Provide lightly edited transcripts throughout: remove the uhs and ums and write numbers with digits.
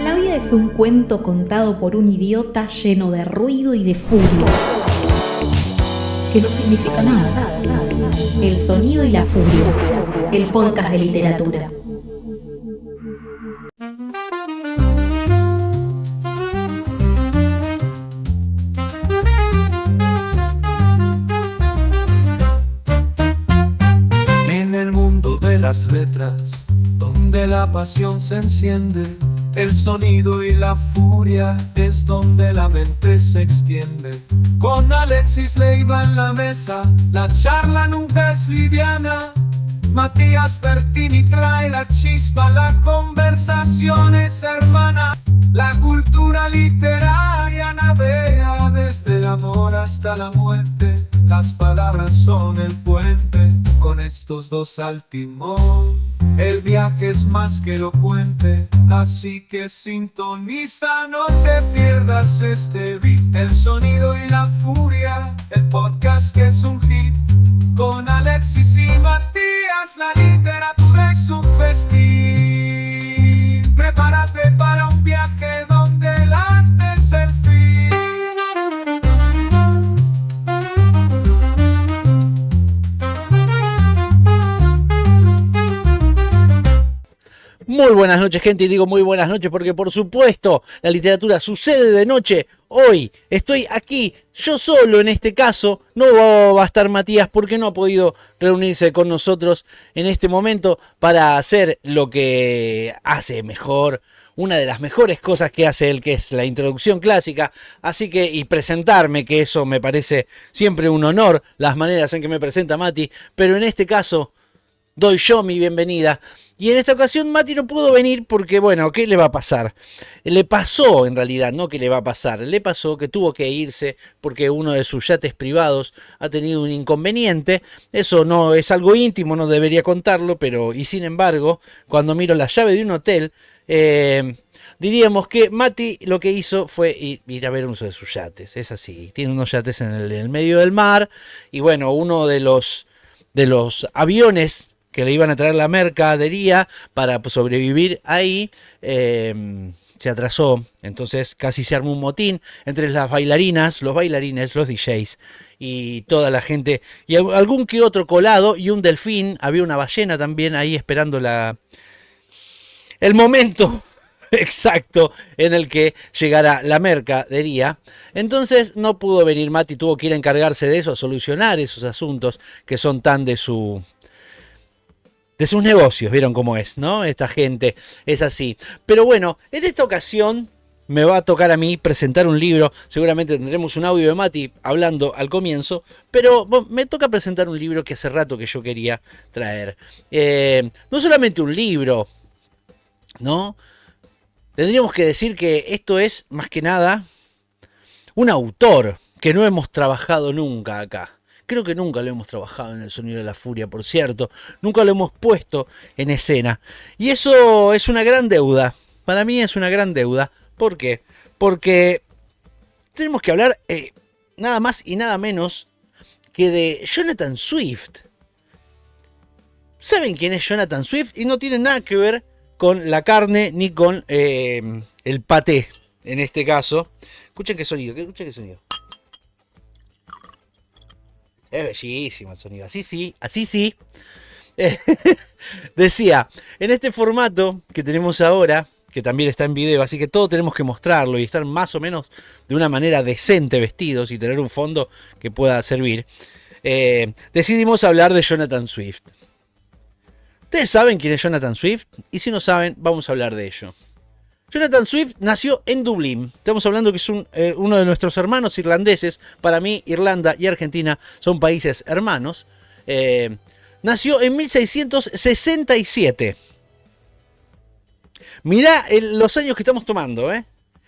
La vida es un cuento contado por un idiota lleno de ruido y de furia, que no significa nada. El sonido y la furia, el podcast de literatura. En el mundo de las letras, donde la pasión se enciende, el sonido y la furia es donde la mente se extiende. Con Alexis Leiva en la mesa, la charla nunca es liviana. Matías Bertini trae la chispa, la conversación es hermana. La cultura literaria navega desde el amor hasta la muerte. Las palabras son el puente, con estos dos al timón. El viaje es más que elocuente, así que sintoniza, no te pierdas este beat. El sonido y la furia, el podcast que es un hit. Con Alexis y Matías, la literatura es un festín. Prepárate para un viaje donde el arte es el fin. Muy buenas noches, gente, y digo muy buenas noches porque por supuesto la literatura sucede de noche. Hoy estoy aquí, yo solo en este caso, no va a estar Matías porque no ha podido reunirse con nosotros en este momento para hacer lo que hace mejor, una de las mejores cosas que hace él, que es la introducción clásica, así que, y presentarme, que eso me parece siempre un honor, las maneras en que me presenta Mati, pero en este caso doy yo mi bienvenida. Y en esta ocasión Mati no pudo venir porque, bueno, ¿qué le va a pasar? Le pasó, en realidad, no que le va a pasar. Le pasó que tuvo que irse porque uno de sus yates privados ha tenido un inconveniente. Eso no es algo íntimo, no debería contarlo, pero, y sin embargo, cuando miro la llave de un hotel, diríamos que Mati lo que hizo fue ir a ver uno de sus yates. Es así, tiene unos yates en el medio del mar. Y bueno, uno de los aviones que le iban a traer la mercadería para sobrevivir ahí, se atrasó, entonces casi se armó un motín entre las bailarinas, los bailarines, los DJs y toda la gente, y algún que otro colado y un delfín, había una ballena también ahí esperando el momento exacto en el que llegara la mercadería. Entonces no pudo venir Mati, tuvo que ir a encargarse de eso, a solucionar esos asuntos que son tan de sus negocios, vieron cómo es, ¿no? Esta gente es así. Pero bueno, en esta ocasión me va a tocar a mí presentar un libro. Seguramente tendremos un audio de Mati hablando al comienzo, pero me toca presentar un libro que hace rato que yo quería traer. No solamente un libro, ¿no? Tendríamos que decir que esto es, más que nada, un autor que no hemos trabajado nunca acá. Creo que nunca lo hemos trabajado en El Sonido de la Furia, por cierto. Nunca lo hemos puesto en escena. Y eso es una gran deuda. Para mí es una gran deuda. ¿Por qué? Porque tenemos que hablar nada más y nada menos que de Jonathan Swift. ¿Saben quién es Jonathan Swift? Y no tiene nada que ver con la carne ni con el paté, en este caso. Escuchen qué sonido, escuchen qué sonido. Es bellísimo el sonido, así sí. Decía, en este formato que tenemos ahora, que también está en video, así que todo tenemos que mostrarlo y estar más o menos de una manera decente vestidos y tener un fondo que pueda servir, decidimos hablar de Jonathan Swift. ¿Ustedes saben quién es Jonathan Swift? Y si no saben, vamos a hablar de ello. Jonathan Swift nació en Dublín. Estamos hablando que es uno de nuestros hermanos irlandeses. Para mí, Irlanda y Argentina son países hermanos. Nació en 1667. Mirá los años que estamos tomando,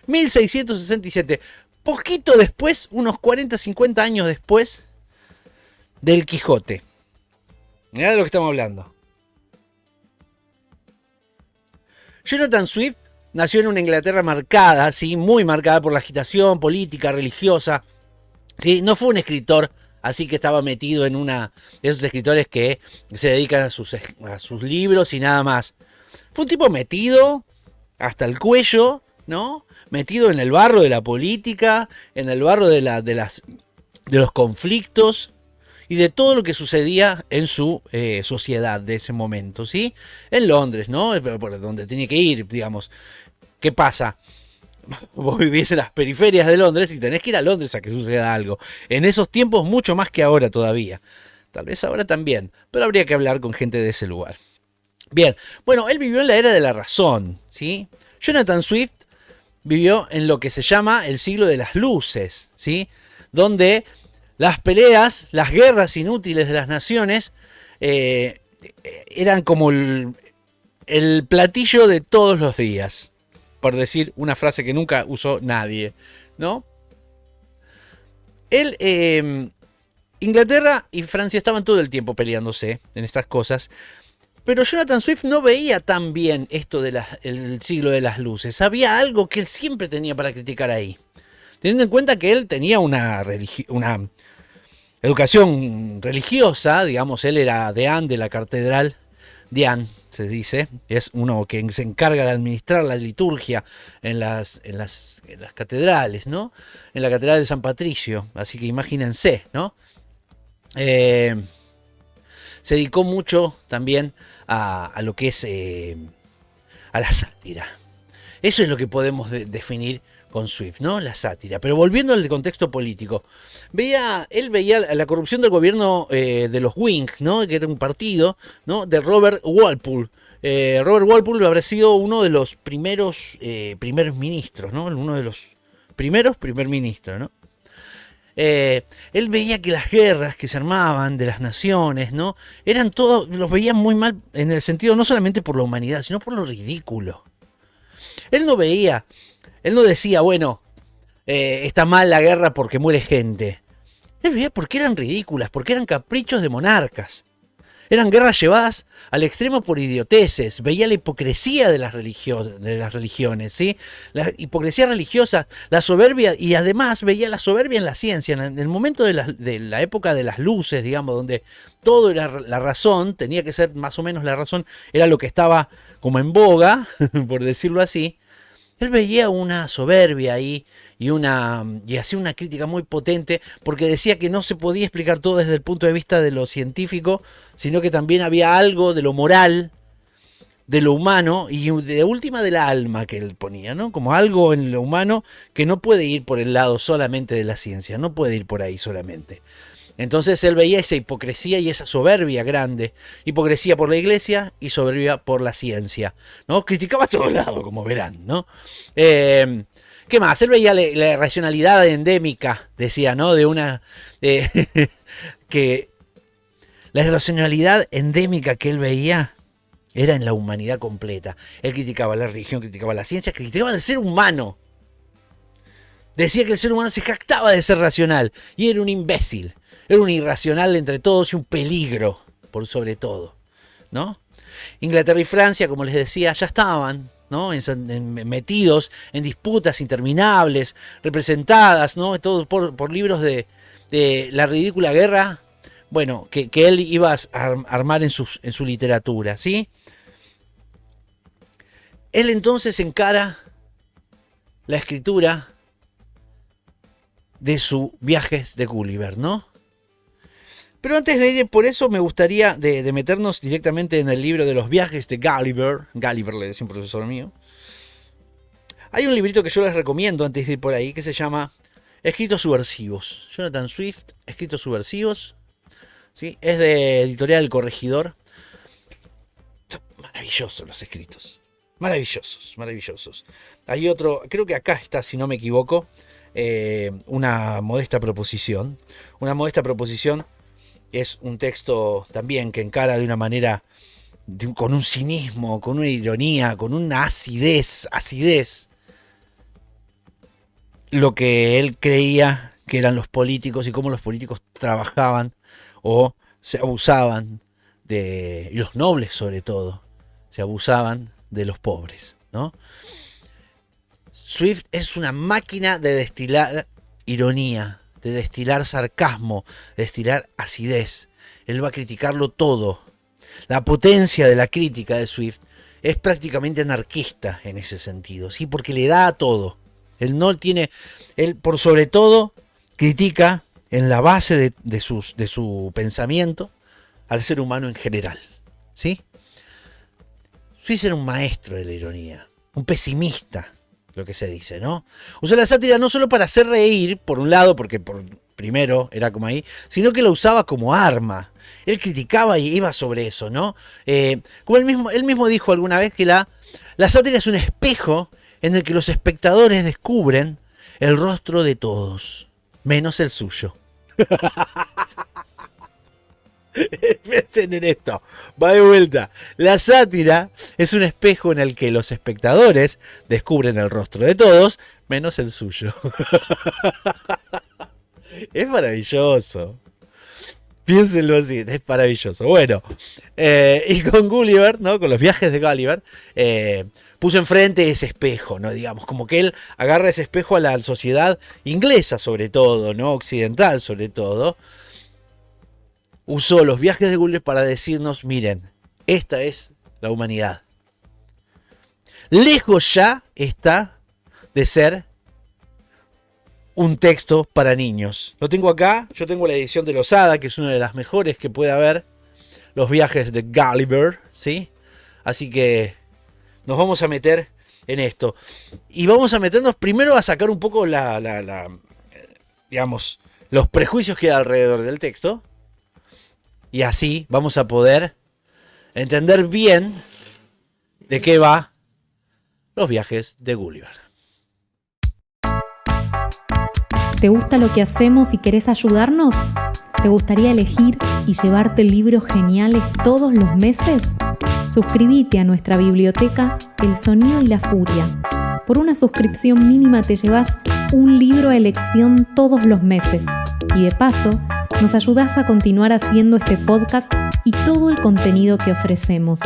1667. Poquito después, unos 40, 50 años después del Quijote. Mirá de lo que estamos hablando. Jonathan Swift nació en una Inglaterra marcada, ¿sí? Muy marcada por la agitación política, religiosa. ¿Sí? No fue un escritor así que estaba metido en una de esos escritores que se dedican a sus libros y nada más. Fue un tipo metido hasta el cuello, ¿no? Metido en el barro de la política, en el barro de los conflictos y de todo lo que sucedía en su sociedad de ese momento, ¿sí? En Londres, ¿no? Por donde tenía que ir, digamos. ¿Qué pasa? Vos vivís en las periferias de Londres y tenés que ir a Londres a que suceda algo. En esos tiempos mucho más que ahora todavía. Tal vez ahora también, pero habría que hablar con gente de ese lugar. Bien, bueno, él vivió en la era de la razón, ¿sí? Jonathan Swift vivió en lo que se llama el siglo de las luces, ¿sí? Donde las peleas, las guerras inútiles de las naciones eran como el platillo de todos los días, por decir una frase que nunca usó nadie, ¿no? Inglaterra y Francia estaban todo el tiempo peleándose en estas cosas, pero Jonathan Swift no veía tan bien esto del siglo de las luces. Había algo que él siempre tenía para criticar ahí. Teniendo en cuenta que él tenía una educación religiosa, digamos, él era deán de la catedral, deán se dice, es uno que se encarga de administrar la liturgia en las catedrales, ¿no? En la catedral de San Patricio, así que imagínense, ¿no? Se dedicó mucho también a lo que es a la sátira. Eso es lo que podemos definir con Swift, ¿no? La sátira. Pero volviendo al contexto político, él veía la corrupción del gobierno de los Whig, ¿no? Que era un partido, ¿no? De Robert Walpole. Robert Walpole habría sido uno de los primeros ministros, ¿no? Uno de los primeros primer ministros, ¿no? Él veía que las guerras que se armaban de las naciones, ¿no? Eran todos, los veía muy mal en el sentido no solamente por la humanidad, sino por lo ridículo. Él no decía, bueno, está mal la guerra porque muere gente. Él veía porque eran ridículas, porque eran caprichos de monarcas. Eran guerras llevadas al extremo por idioteces. Veía la hipocresía de las religiones, ¿sí? La hipocresía religiosa, la soberbia, y además veía la soberbia en la ciencia. En el momento de la época de las luces, digamos, donde todo era la razón, tenía que ser más o menos la razón, era lo que estaba como en boga, por decirlo así. Él veía una soberbia ahí y hacía una crítica muy potente porque decía que no se podía explicar todo desde el punto de vista de lo científico, sino que también había algo de lo moral, de lo humano y de última de la alma que él ponía, ¿no? Como algo en lo humano que no puede ir por el lado solamente de la ciencia, no puede ir por ahí solamente. Entonces él veía esa hipocresía y esa soberbia grande. Hipocresía por la iglesia y soberbia por la ciencia, ¿no? Criticaba a todos lados, como verán, ¿no? ¿Qué más? Él veía la racionalidad endémica, decía, ¿no? Que la racionalidad endémica que él veía era en la humanidad completa. Él criticaba la religión, criticaba la ciencia, criticaba al ser humano. Decía que el ser humano se jactaba de ser racional y era un imbécil. Era un irracional entre todos y un peligro, por sobre todo, ¿no? Inglaterra y Francia, como les decía, ya estaban, ¿no? Metidos en disputas interminables, representadas, ¿no? Todo por libros de la ridícula guerra, bueno, que él iba a armar en su literatura, ¿sí? Él entonces encara la escritura de sus viajes de Gulliver, ¿no? Pero antes de ir por eso me gustaría de meternos directamente en el libro de los viajes de Gulliver. Gulliver le decía un profesor mío. Hay un librito que yo les recomiendo antes de ir por ahí que se llama Escritos Subversivos. Jonathan Swift, Escritos Subversivos. ¿Sí? Es de editorial El Corregidor. Son maravillosos los escritos. Maravillosos, maravillosos. Hay otro, creo que acá está, si no me equivoco, una modesta proposición. Una modesta proposición es un texto también que encara de una manera, con un cinismo, con una ironía, con una acidez, lo que él creía que eran los políticos y cómo los políticos trabajaban o se abusaban y los nobles sobre todo, se abusaban de los pobres, ¿no? Swift es una máquina de destilar ironía de destilar sarcasmo, de destilar acidez. Él va a criticarlo todo. La potencia de la crítica de Swift es prácticamente anarquista en ese sentido, ¿sí? Porque le da a todo. Él por sobre todo critica en la base de su pensamiento al ser humano en general, ¿sí? Swift era un maestro de la ironía, un pesimista, lo que se dice, ¿no? Usa la sátira no solo para hacer reír, por un lado, porque primero era como ahí, sino que lo usaba como arma. Él criticaba y iba sobre eso, ¿no? Como él mismo dijo alguna vez que la sátira es un espejo en el que los espectadores descubren el rostro de todos, menos el suyo. Piensen en esto, va de vuelta. La sátira es un espejo en el que los espectadores descubren el rostro de todos, menos el suyo. Es maravilloso. Piénsenlo así, es maravilloso. Bueno, y con Gulliver, ¿no? Con los viajes de Gulliver, puso enfrente ese espejo, ¿no? Digamos, como que él agarra ese espejo a la sociedad inglesa, sobre todo, ¿no? Occidental, sobre todo. Usó los viajes de Gulliver para decirnos, miren, esta es la humanidad. Lejos ya está de ser un texto para niños. Lo tengo acá, yo tengo la edición de Losada, que es una de las mejores que puede haber. Los viajes de Gulliver, ¿sí? Así que nos vamos a meter en esto. Y vamos a meternos primero a sacar un poco digamos, los prejuicios que hay alrededor del texto. Y así vamos a poder entender bien de qué va los viajes de Gulliver. ¿Te gusta lo que hacemos y querés ayudarnos? ¿Te gustaría elegir y llevarte libros geniales todos los meses? Suscríbete a nuestra biblioteca El Sonido y la Furia. Por una suscripción mínima te llevas un libro a elección todos los meses. Y de paso, nos ayudás a continuar haciendo este podcast y todo el contenido que ofrecemos.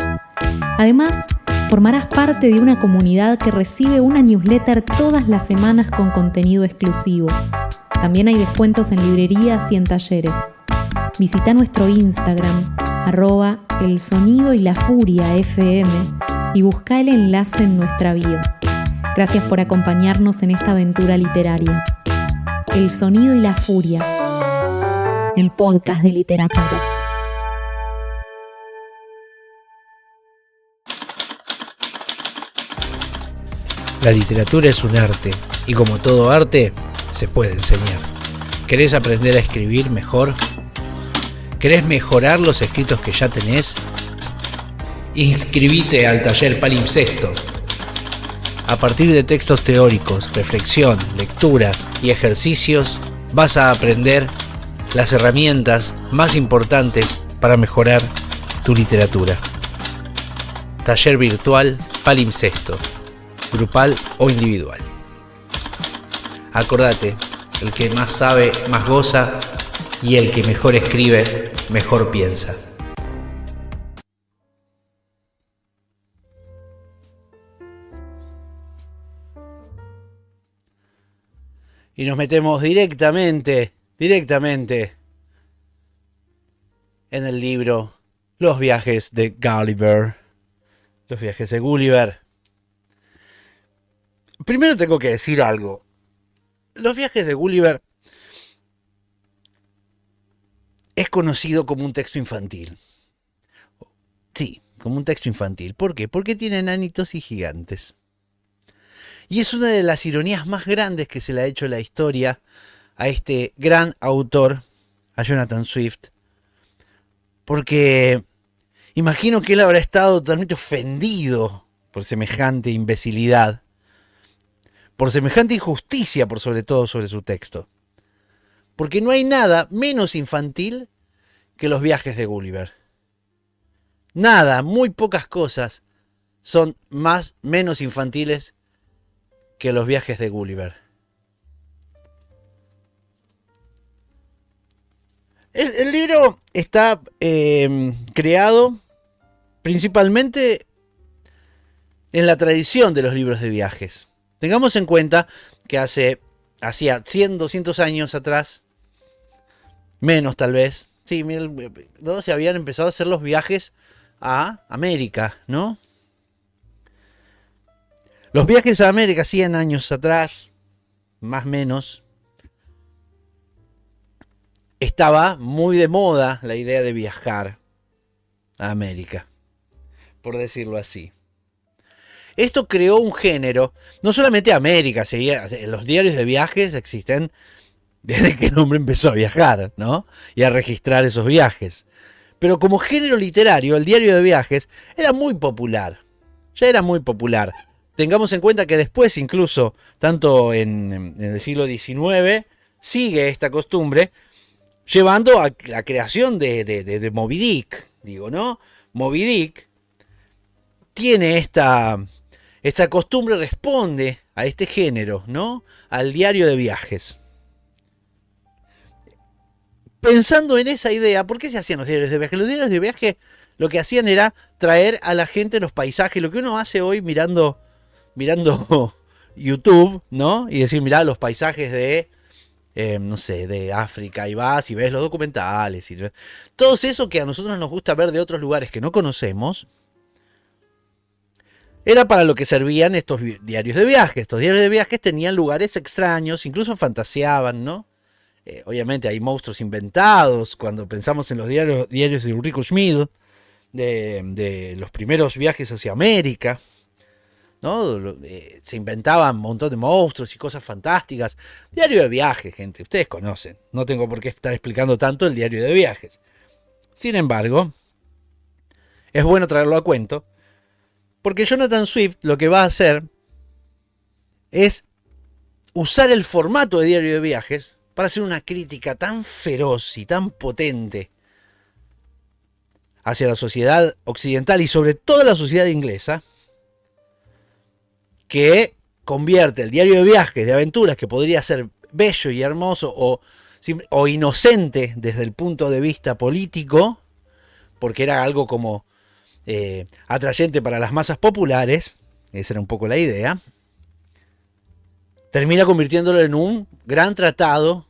Además, formarás parte de una comunidad que recibe una newsletter todas las semanas con contenido exclusivo. También hay descuentos en librerías y en talleres. Visita nuestro Instagram, @elsonidoylafuria_fm, y busca el enlace en nuestra bio. Gracias por acompañarnos en esta aventura literaria. El Sonido y la Furia, el podcast de literatura. La literatura es un arte, y como todo arte, se puede enseñar. ¿Querés aprender a escribir mejor? ¿Querés mejorar los escritos que ya tenés? Inscribite al taller Palimpsesto. A partir de textos teóricos, reflexión, lecturas y ejercicios, vas a aprender las herramientas más importantes para mejorar tu literatura. Taller virtual Palimpsesto, grupal o individual. Acordate, el que más sabe, más goza, y el que mejor escribe, mejor piensa. Y nos metemos directamente en el libro Los viajes de Gulliver. Los viajes de Gulliver. Primero tengo que decir algo. Los viajes de Gulliver es conocido como un texto infantil. Sí, como un texto infantil. ¿Por qué? Porque tiene enanitos y gigantes. Y es una de las ironías más grandes que se le ha hecho en la historia a este gran autor, a Jonathan Swift. Porque imagino que él habrá estado totalmente ofendido por semejante imbecilidad, por semejante injusticia, por sobre todo sobre su texto. Porque no hay nada menos infantil que los viajes de Gulliver. Nada, muy pocas cosas son menos infantiles que los viajes de Gulliver. El libro está creado principalmente en la tradición de los libros de viajes. Tengamos en cuenta que hacía 100, 200 años atrás menos tal vez. Sí, ¿no? Se habían empezado a hacer los viajes a América, ¿no? Los viajes a América 100 años atrás, más o menos, estaba muy de moda la idea de viajar a América, por decirlo así. Esto creó un género, no solamente América, los diarios de viajes existen desde que el hombre empezó a viajar, ¿no? Y a registrar esos viajes. Pero como género literario, el diario de viajes era muy popular. Ya era muy popular. Tengamos en cuenta que después, incluso, tanto en el siglo XIX, sigue esta costumbre, llevando a la creación de Moby Dick, digo, ¿no? Moby Dick tiene esta costumbre, responde a este género, ¿no? Al diario de viajes. Pensando en esa idea, ¿por qué se hacían los diarios de viaje? Los diarios de viaje lo que hacían era traer a la gente los paisajes, lo que uno hace hoy mirando YouTube, ¿no? Y decir, mirá los paisajes de, no sé, de África, y vas y ves los documentales. Y todo eso que a nosotros nos gusta ver de otros lugares que no conocemos, era para lo que servían estos diarios de viaje. Estos diarios de viajes tenían lugares extraños, incluso fantaseaban, ¿no? Obviamente hay monstruos inventados. Cuando pensamos en los diarios de Ulrico Schmid, de los primeros viajes hacia América, ¿no? Se inventaban un montón de monstruos y cosas fantásticas. Diario de viajes, gente, ustedes conocen. No tengo por qué estar explicando tanto el diario de viajes. Sin embargo, es bueno traerlo a cuento, porque Jonathan Swift lo que va a hacer es usar el formato de diario de viajes para hacer una crítica tan feroz y tan potente hacia la sociedad occidental y sobre todo la sociedad inglesa, que convierte el diario de viajes, de aventuras, que podría ser bello y hermoso o inocente desde el punto de vista político, porque era algo como atrayente para las masas populares, esa era un poco la idea, termina convirtiéndolo en un gran tratado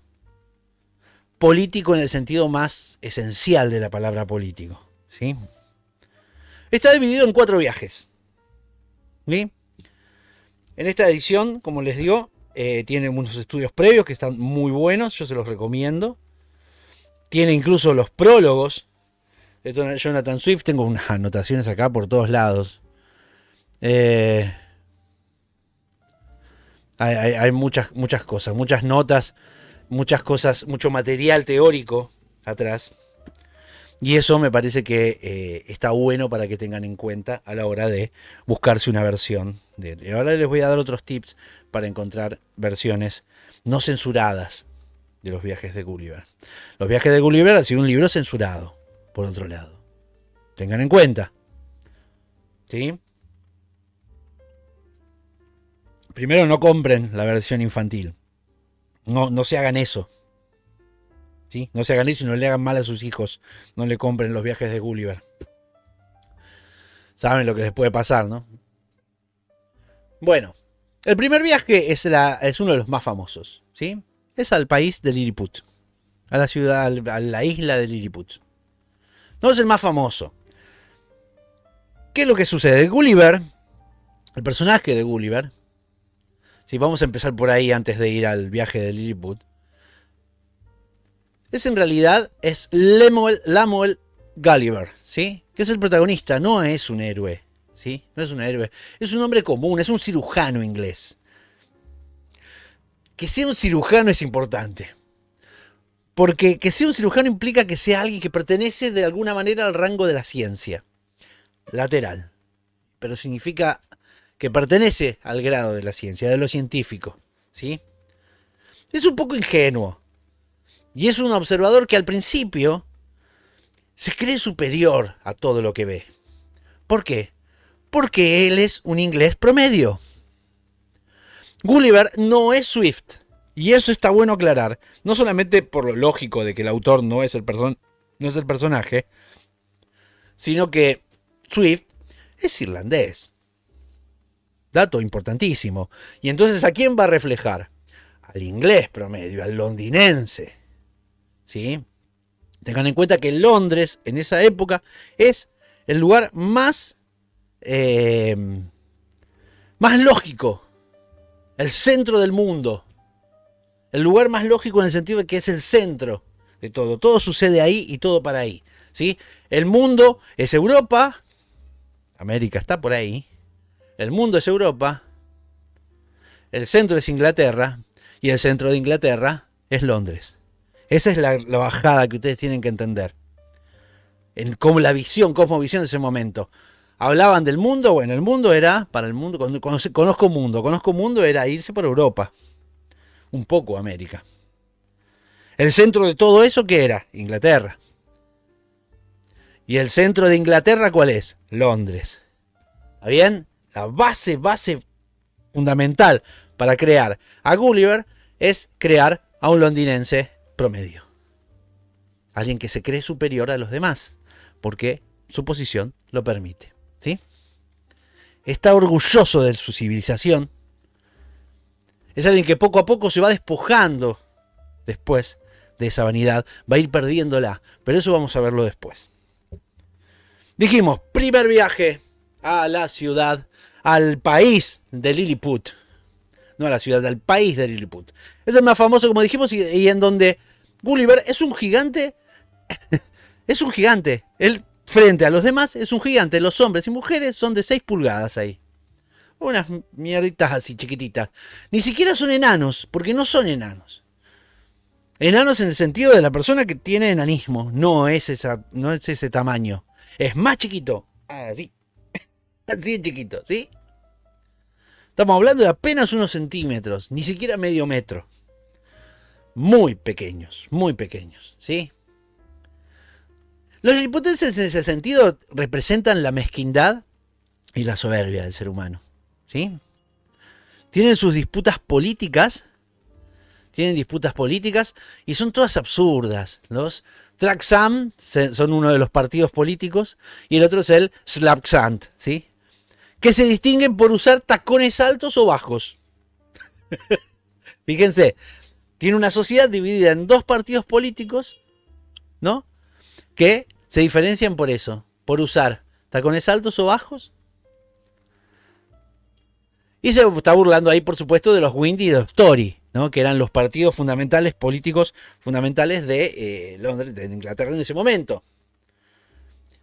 político en el sentido más esencial de la palabra político, ¿sí? Está dividido en 4 viajes, ¿sí? En esta edición, como les digo, tiene unos estudios previos que están muy buenos, yo se los recomiendo. Tiene incluso los prólogos de Jonathan Swift, tengo unas anotaciones acá por todos lados. Hay muchas cosas, muchas notas, muchas cosas, mucho material teórico atrás. Y eso me parece que está bueno para que tengan en cuenta a la hora de buscarse una versión. Ahora les voy a dar otros tips para encontrar versiones no censuradas de los viajes de Gulliver. Los viajes de Gulliver han sido un libro censurado, por otro lado. Tengan en cuenta. ¿Sí? Primero, no compren la versión infantil. No se hagan eso. ¿Sí? No se hagan eso y no le hagan mal a sus hijos. No le compren los viajes de Gulliver. Saben lo que les puede pasar, ¿no? Bueno, el primer viaje es uno de los más famosos, ¿sí? Es al país de Lilliput. A la ciudad, a la isla de Lilliput. No es el más famoso. ¿Qué es lo que sucede? Gulliver, el personaje de Gulliver, si vamos a empezar por ahí antes de ir al viaje de Lilliput, en realidad es Lemuel Gulliver, ¿sí? Que es el protagonista, no es un héroe, ¿sí? No es un héroe, es un hombre común, es un cirujano inglés. Que sea un cirujano es importante, porque que sea un cirujano implica que sea alguien que pertenece de alguna manera al rango de la ciencia, lateral, pero significa que pertenece al grado de la ciencia, de lo científico, ¿sí? Es un poco ingenuo. Y es un observador que al principio se cree superior a todo lo que ve. ¿Por qué? Porque él es un inglés promedio. Gulliver no es Swift. Y eso está bueno aclarar. No solamente por lo lógico de que el autor no es el personaje, sino que Swift es irlandés. Dato importantísimo. Y entonces, ¿a quién va a reflejar? Al inglés promedio, al londinense. ¿Sí? Tengan en cuenta que Londres en esa época es el lugar más lógico, el centro del mundo. El lugar más lógico en el sentido de que es el centro de todo. Todo sucede ahí y todo para ahí, ¿sí? El mundo es Europa. América está por ahí. El mundo es Europa. El centro es Inglaterra. Y el centro de Inglaterra es Londres. Esa es la bajada que ustedes tienen que entender. Como la visión, cosmovisión de ese momento. Hablaban del mundo. Bueno, el mundo era, para el mundo, conozco mundo. Conozco mundo era irse por Europa. Un poco América. El centro de todo eso, ¿qué era? Inglaterra. ¿Y el centro de Inglaterra cuál es? Londres. ¿Está bien? La base fundamental para crear a Gulliver es crear a un londinense promedio. Alguien que se cree superior a los demás, porque su posición lo permite, ¿sí? Está orgulloso de su civilización. Es alguien que poco a poco se va despojando después de esa vanidad, va a ir perdiéndola, pero eso vamos a verlo después. Dijimos, primer viaje a la ciudad, al país de Lilliput. No a la ciudad, al país de Lilliput. Es el más famoso, como dijimos, y en donde Gulliver es un gigante. Es un gigante. Él, frente a los demás, es un gigante. Los hombres y mujeres son de 6 pulgadas ahí. Unas mierditas así chiquititas. Ni siquiera son enanos, porque no son enanos. Enanos en el sentido de la persona que tiene enanismo. No es ese tamaño. Es más chiquito. Así. Así de chiquito, ¿sí? Estamos hablando de apenas unos centímetros. Ni siquiera medio metro. Muy pequeños, ¿sí? Los liliputenses en ese sentido representan la mezquindad y la soberbia del ser humano, ¿sí? Tienen sus disputas políticas. Y son todas absurdas. Los Traksam son uno de los partidos políticos y el otro es el Slapksand, ¿sí? Que se distinguen por usar tacones altos o bajos. Fíjense, tiene una sociedad dividida en 2 partidos políticos, ¿no? Que se diferencian por eso, por usar tacones altos o bajos. Y se está burlando ahí, por supuesto, de los Windy y de los Tory, ¿no? Que eran los partidos políticos fundamentales de Londres, de Inglaterra en ese momento.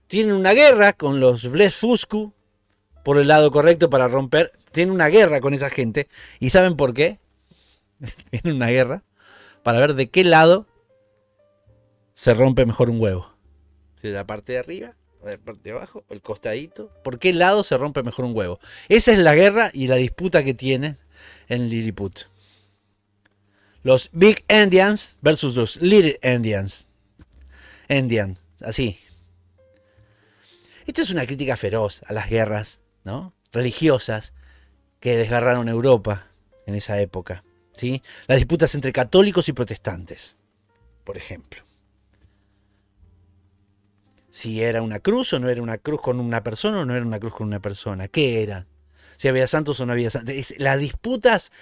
Tienen una guerra con los Blefuscu, por el lado correcto para romper. Tienen una guerra con esa gente. ¿Y saben por qué? Tienen una guerra para ver de qué lado se rompe mejor un huevo. Si de la parte de arriba, o de la parte de abajo, o el costadito. ¿Por qué lado se rompe mejor un huevo? Esa es la guerra y la disputa que tienen en Lilliput. Los Big Endians versus los Little Endians. Endian, así. Esto es una crítica feroz a las guerras, ¿no? Religiosas que desgarraron Europa en esa época, ¿sí? Las disputas entre católicos y protestantes, por ejemplo. Si era una cruz o no era una cruz con una persona o no era una cruz con una persona. ¿Qué era? Si había santos o no había santos. Las disputas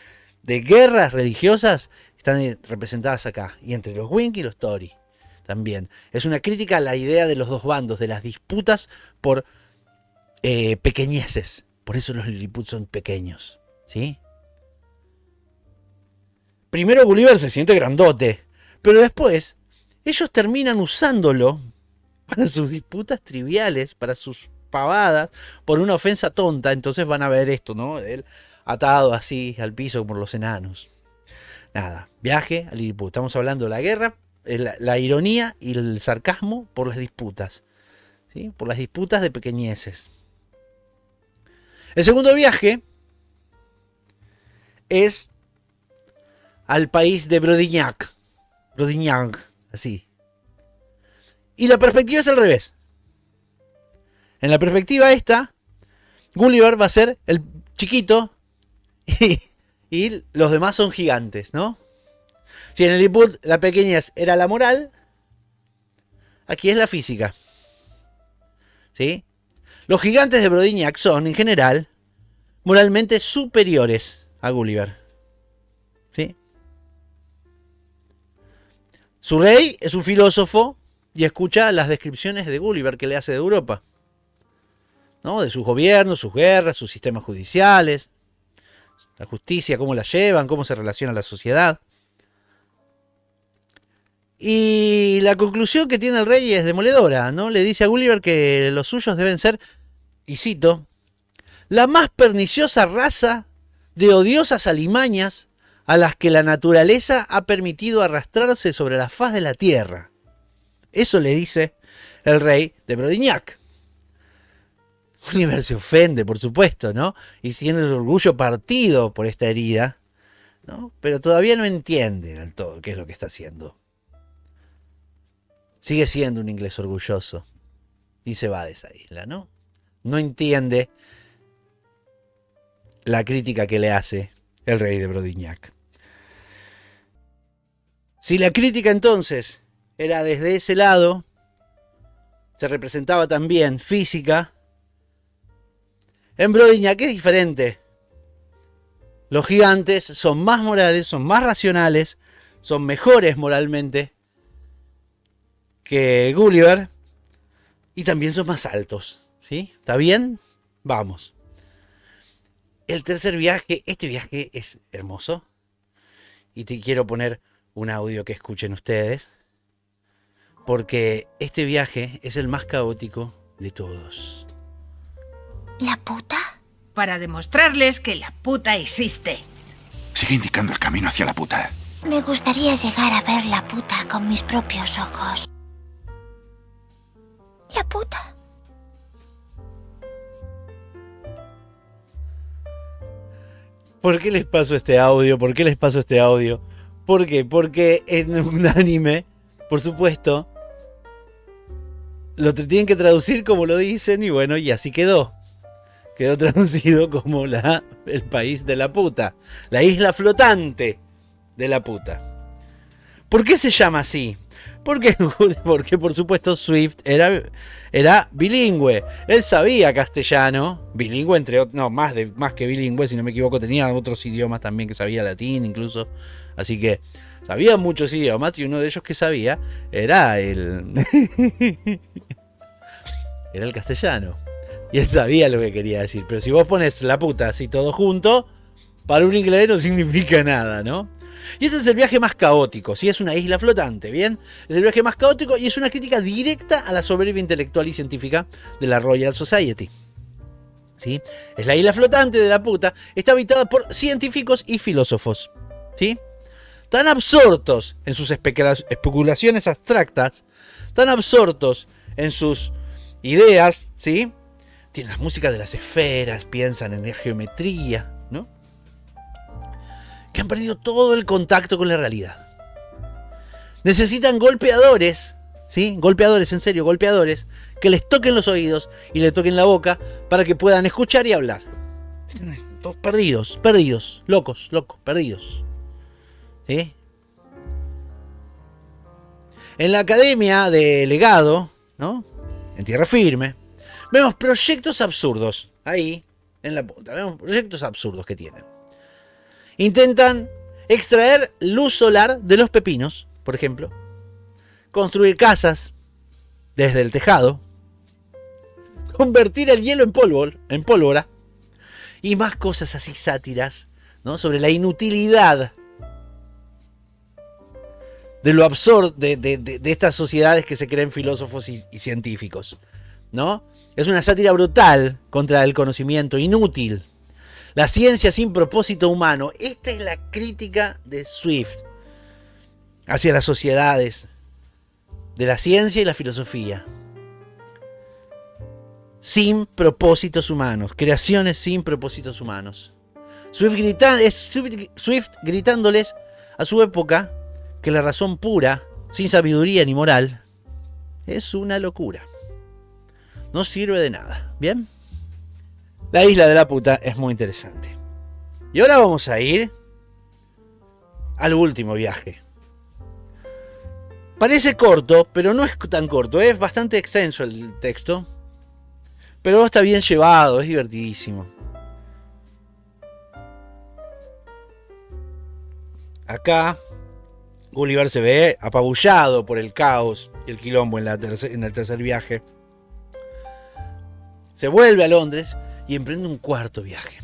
de guerras religiosas están representadas acá. Y entre los Winky y los Tory también. Es una crítica a la idea de los dos bandos, de las disputas por pequeñeces. Por eso los Lilliput son pequeños, ¿sí? Primero Gulliver se siente grandote, pero después ellos terminan usándolo para sus disputas triviales, para sus pavadas, por una ofensa tonta. Entonces van a ver esto, ¿no? Él atado así al piso por los enanos. Nada, viaje a Lilliput. Estamos hablando de la guerra, la ironía y el sarcasmo por las disputas, ¿sí? Por las disputas de pequeñeces. El segundo viaje es al país de Brodignac, así. Y la perspectiva es al revés. En la perspectiva esta, Gulliver va a ser el chiquito y los demás son gigantes, ¿no? Si en el Lilliput la pequeñez era la moral, aquí es la física, ¿sí? Los gigantes de Brodignac son, en general, moralmente superiores a Gulliver, ¿sí? Su rey es un filósofo y escucha las descripciones de Gulliver que le hace de Europa, ¿no? De sus gobiernos, sus guerras, sus sistemas judiciales, la justicia, cómo la llevan, cómo se relaciona la sociedad. Y la conclusión que tiene el rey es demoledora, ¿no? Le dice a Gulliver que los suyos deben ser, y cito, la más perniciosa raza de odiosas alimañas a las que la naturaleza ha permitido arrastrarse sobre la faz de la tierra. Eso le dice el rey de Brodignac. Gulliver se ofende, por supuesto, ¿no? Y siente su orgullo partido por esta herida, ¿no? Pero todavía no entiende del todo qué es lo que está haciendo. Sigue siendo un inglés orgulloso y se va de esa isla, ¿no? No entiende la crítica que le hace el rey de Brodignac. Si la crítica entonces era desde ese lado, se representaba también física, en Brodignac es diferente. Los gigantes son más morales, son más racionales, son mejores moralmente que Gulliver y también son más altos, ¿sí? ¿Está bien? Vamos. El tercer viaje, este viaje es hermoso y te quiero poner un audio que escuchen ustedes porque este viaje es el más caótico de todos. ¿La puta? Para demostrarles que la puta existe. Sigue indicando el camino hacia la puta. Me gustaría llegar a ver la puta con mis propios ojos. La puta. ¿Por qué les paso este audio? ¿Por qué les paso este audio? ¿Por qué? Porque en un anime, por supuesto, lo tienen que traducir como lo dicen y bueno, y así quedó. Quedó traducido como el país de la puta. La isla flotante de la puta. ¿Por qué se llama así? Porque por supuesto Swift era bilingüe. Él sabía castellano, bilingüe entre otros, no, más que bilingüe, si no me equivoco, tenía otros idiomas también que sabía, latín incluso. Así que sabía muchos idiomas y uno de ellos que sabía era era el castellano. Y él sabía lo que quería decir. Pero si vos pones la puta así todo junto, para un inglés no significa nada, ¿no? Y este es el viaje más caótico, ¿sí? Es una isla flotante, ¿bien? Es el viaje más caótico y es una crítica directa a la soberbia intelectual y científica de la Royal Society, ¿sí? Es la isla flotante de la puta, está habitada por científicos y filósofos, ¿sí? Tan absortos en sus especulaciones abstractas, tan absortos en sus ideas, ¿sí? Tienen las músicas de las esferas, piensan en la geometría, ¿no? Que han perdido todo el contacto con la realidad. Necesitan golpeadores, ¿sí? Golpeadores, en serio, golpeadores, que les toquen los oídos y les toquen la boca para que puedan escuchar y hablar. Todos perdidos, locos, perdidos. ¿Sí? En la Academia de Legado, ¿no? En Tierra Firme, vemos proyectos absurdos. Ahí, en la punta, vemos proyectos absurdos que tienen. Intentan extraer luz solar de los pepinos, por ejemplo. Construir casas desde el tejado. Convertir el hielo en pólvora. Y más cosas así, sátiras, ¿no? Sobre la inutilidad de lo absurdo de estas sociedades que se creen filósofos y científicos, ¿no? Es una sátira brutal contra el conocimiento inútil. La ciencia sin propósito humano. Esta es la crítica de Swift hacia las sociedades de la ciencia y la filosofía. Sin propósitos humanos. Creaciones sin propósitos humanos. Swift gritándoles a su época que la razón pura, sin sabiduría ni moral, es una locura. No sirve de nada. ¿Bien? La isla de la puta es muy interesante. Y ahora vamos a ir al último viaje. Parece corto, pero no es tan corto. Es bastante extenso el texto. Pero está bien llevado, es divertidísimo. Acá Gulliver se ve apabullado por el caos y el quilombo en el tercer viaje. Se vuelve a Londres y emprende un cuarto viaje.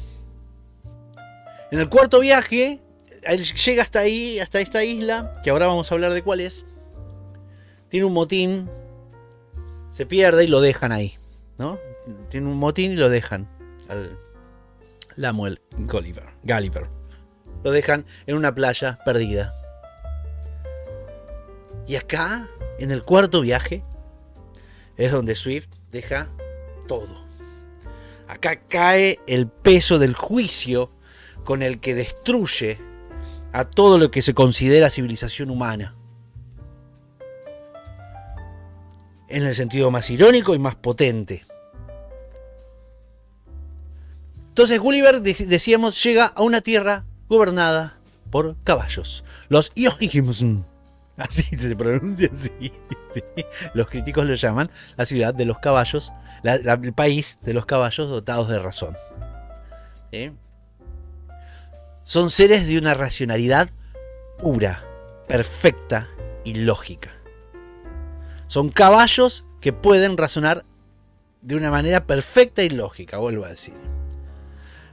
En el cuarto viaje, él llega hasta ahí, hasta esta isla, que ahora vamos a hablar de cuál es. Tiene un motín, se pierde y lo dejan ahí, ¿no? Tiene un motín y lo dejan al Lemuel Gulliver. Lo dejan en una playa perdida. Y acá, en el cuarto viaje, es donde Swift deja todo. Acá cae el peso del juicio con el que destruye a todo lo que se considera civilización humana. En el sentido más irónico y más potente. Entonces Gulliver, decíamos, llega a una tierra gobernada por caballos. Los Jochimsen. Así se pronuncia así. ¿Sí? Los críticos lo llaman la ciudad de los caballos, el país de los caballos dotados de razón. ¿Sí? Son seres de una racionalidad pura, perfecta y lógica. Son caballos que pueden razonar de una manera perfecta y lógica, vuelvo a decir.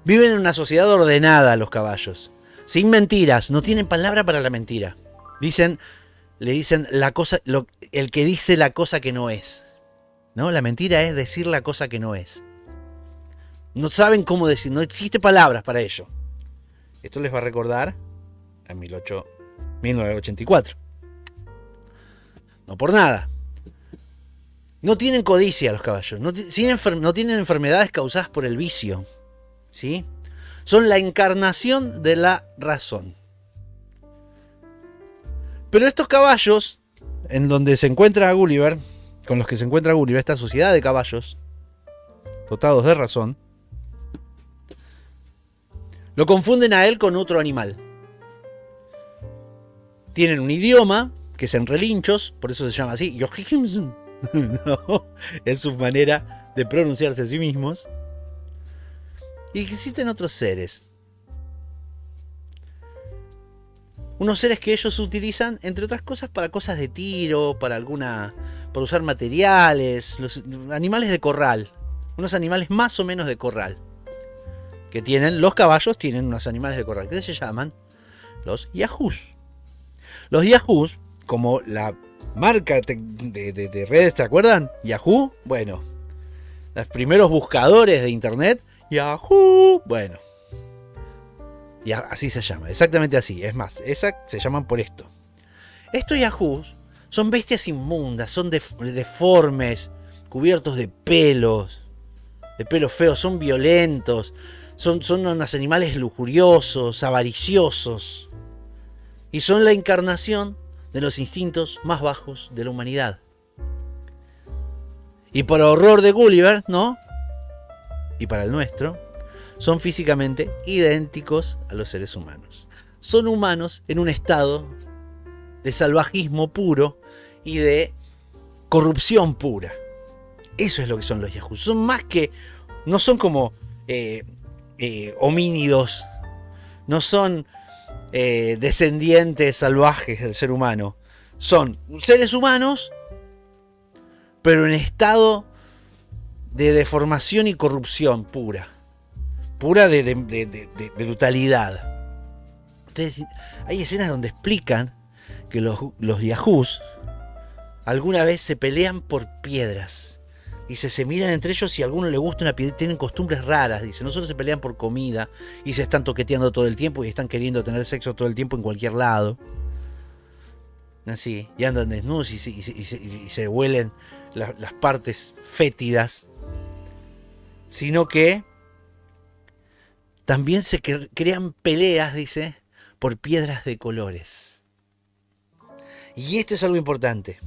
Viven en una sociedad ordenada los caballos, sin mentiras, no tienen palabra para la mentira. Le dicen la cosa, el que dice la cosa que no es. ¿No? La mentira es decir la cosa que no es. No saben cómo decir, no existe palabras para ello. Esto les va a recordar a 1984. No por nada. No tienen codicia los caballos. No tienen enfermedades causadas por el vicio. ¿Sí? Son la encarnación de la razón. Pero estos caballos, en donde se encuentra Gulliver, con los que se encuentra Gulliver, esta sociedad de caballos dotados de razón, lo confunden a él con otro animal. Tienen un idioma que es en relinchos, por eso se llama así, Jochimsen. No, es su manera de pronunciarse a sí mismos. Y existen otros seres. Unos seres que ellos utilizan, entre otras cosas, para cosas de tiro, para usar materiales, los animales de corral. Unos animales más o menos de corral. Que tienen, los caballos tienen unos animales de corral que se llaman los yahoos. Los yahoos, como la marca de redes, ¿se acuerdan? Yahoo, bueno. Los primeros buscadores de internet, Yahoo, bueno. Y así se llama, exactamente así. Es más, se llaman por esto. Estos yahoos son bestias inmundas, son deformes, cubiertos de pelos feos, son violentos, son unos animales lujuriosos, avariciosos. Y son la encarnación de los instintos más bajos de la humanidad. Y por horror de Gulliver, ¿no? Y para el nuestro, son físicamente idénticos a los seres humanos. Son humanos en un estado de salvajismo puro y de corrupción pura. Eso es lo que son los yahoos. Son más que... No son como homínidos. No son descendientes salvajes del ser humano. Son seres humanos, pero en estado de deformación y corrupción pura. Pura de brutalidad. Entonces, hay escenas donde explican que los yahoos alguna vez se pelean por piedras. Dice, se miran entre ellos, si a alguno le gusta una piedra, tienen costumbres raras. Dice, nosotros se pelean por comida y se están toqueteando todo el tiempo y están queriendo tener sexo todo el tiempo en cualquier lado. Así, y andan desnudos y se huelen las partes fétidas. Sino que también se crean peleas, dice, por piedras de colores. Y esto es algo importante.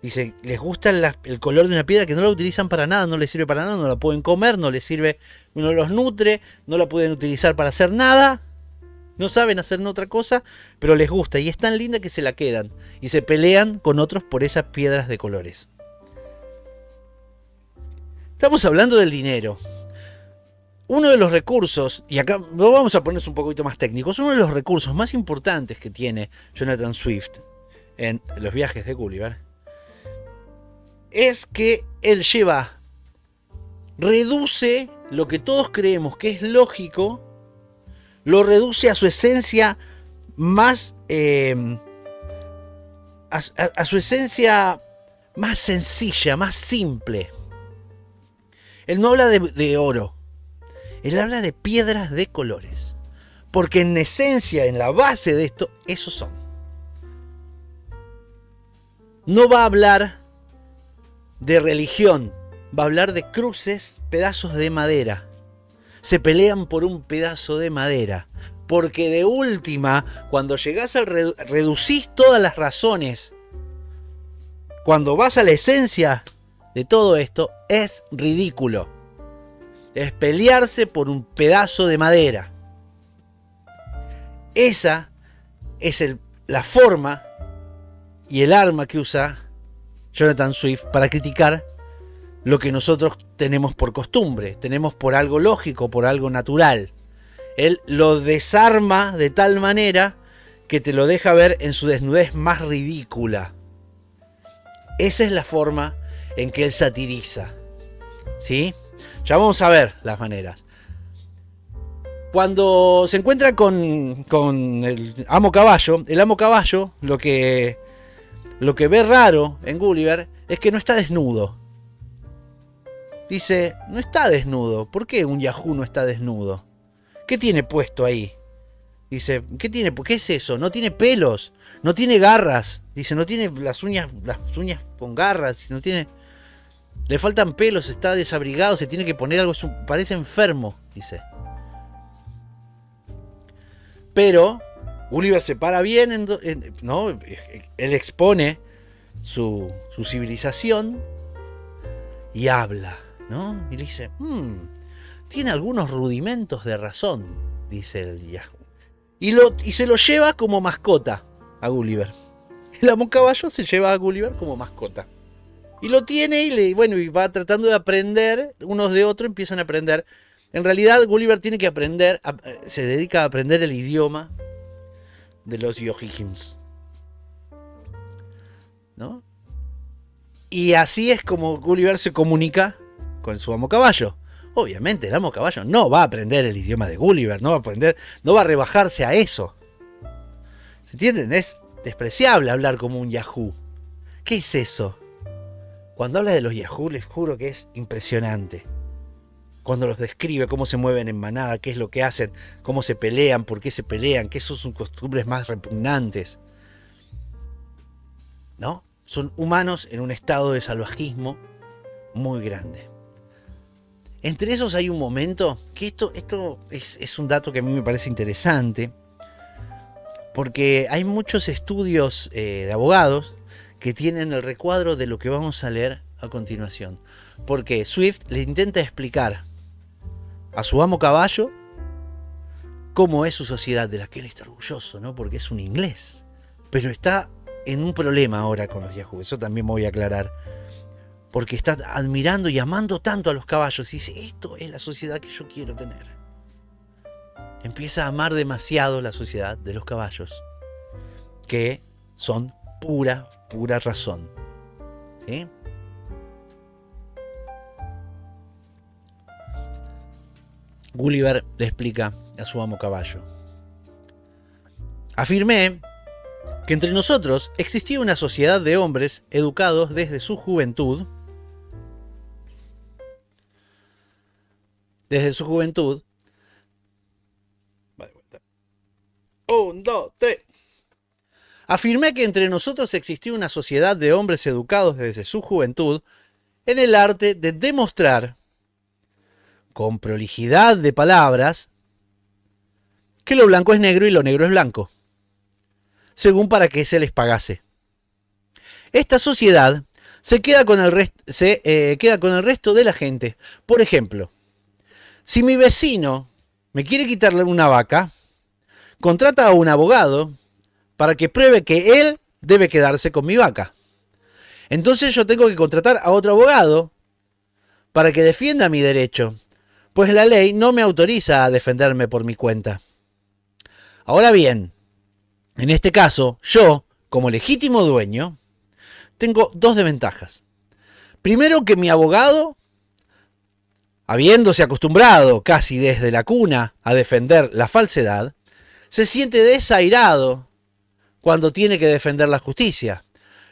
Dice, les gusta el color de una piedra que no la utilizan para nada, no les sirve para nada, no la pueden comer, no les sirve, no los nutre, no la pueden utilizar para hacer nada, no saben hacer otra cosa, pero les gusta y es tan linda que se la quedan y se pelean con otros por esas piedras de colores. Estamos hablando del dinero. uno de los recursos, y acá lo vamos a poner un poquito más técnicos, uno de los recursos más importantes que tiene Jonathan Swift en los viajes de Gulliver es que él reduce lo que todos creemos que es lógico, lo reduce a su esencia más a su esencia más sencilla, más simple. Él no habla de oro, él habla de piedras de colores, porque en esencia, en la base de esto, esos son. No va a hablar de religión, va a hablar de cruces, pedazos de madera. Se pelean por un pedazo de madera, porque de última, cuando llegás al reducís todas las razones, cuando vas a la esencia de todo esto, es ridículo. Es pelearse por un pedazo de madera. Esa es la forma y el arma que usa Jonathan Swift para criticar lo que nosotros tenemos por costumbre, tenemos por algo lógico, por algo natural. Él lo desarma de tal manera que te lo deja ver en su desnudez más ridícula. Esa es la forma en que él satiriza. ¿Sí? Ya vamos a ver las maneras. Cuando se encuentra con el amo caballo, lo que ve raro en Gulliver es que no está desnudo. Dice, no está desnudo. ¿Por qué un Yahoo no está desnudo? ¿Qué tiene puesto ahí? Dice, ¿qué es eso? No tiene pelos, no tiene garras. Dice, no tiene las uñas con garras, no tiene... Le faltan pelos, está desabrigado, se tiene que poner algo, parece enfermo, dice. Pero Gulliver se para bien, ¿no? Él expone su civilización y habla, ¿no? Y le dice, tiene algunos rudimentos de razón, dice el Yahoo. Y se lo lleva como mascota a Gulliver. El amo caballo se lleva a Gulliver como mascota. Y lo tiene y va tratando de aprender, unos de otros empiezan a aprender. En realidad Gulliver tiene que aprender, se dedica a aprender el idioma de los Yohikins, ¿no? Y así es como Gulliver se comunica con su amo caballo. Obviamente el amo caballo no va a aprender el idioma de Gulliver, no va a rebajarse a eso. ¿Se entienden? Es despreciable hablar como un Yahoo. ¿Qué es eso? Cuando habla de los Yahoo, les juro que es impresionante. Cuando los describe, cómo se mueven en manada, qué es lo que hacen, cómo se pelean, por qué se pelean, qué son sus costumbres más repugnantes. ¿No? Son humanos en un estado de salvajismo muy grande. Entre esos hay un momento, que esto es un dato que a mí me parece interesante, porque hay muchos estudios de abogados que tienen el recuadro de lo que vamos a leer a continuación. Porque Swift le intenta explicar a su amo caballo cómo es su sociedad, de la que él está orgulloso, ¿no? Porque es un inglés. Pero está en un problema ahora con los Yahoo, eso también me voy a aclarar. Porque está admirando y amando tanto a los caballos y dice, esto es la sociedad que yo quiero tener. Empieza a amar demasiado la sociedad de los caballos, que son pura razón. ¿Sí? Gulliver le explica a su amo caballo. Afirmé que entre nosotros existía una sociedad de hombres educados desde su juventud. Desde su juventud. Vale, vuelta. 1, 2, 3. Afirmé que entre nosotros existía una sociedad de hombres educados desde su juventud en el arte de demostrar, con prolijidad de palabras, que lo blanco es negro y lo negro es blanco, según para qué se les pagase. Esta sociedad se queda con el resto de la gente. Por ejemplo, si mi vecino me quiere quitarle una vaca, contrata a un abogado para que pruebe que él debe quedarse con mi vaca. Entonces yo tengo que contratar a otro abogado para que defienda mi derecho, pues la ley no me autoriza a defenderme por mi cuenta. Ahora bien, en este caso, yo, como legítimo dueño, tengo dos desventajas. Primero, que mi abogado, habiéndose acostumbrado casi desde la cuna a defender la falsedad, se siente desairado cuando tiene que defender la justicia.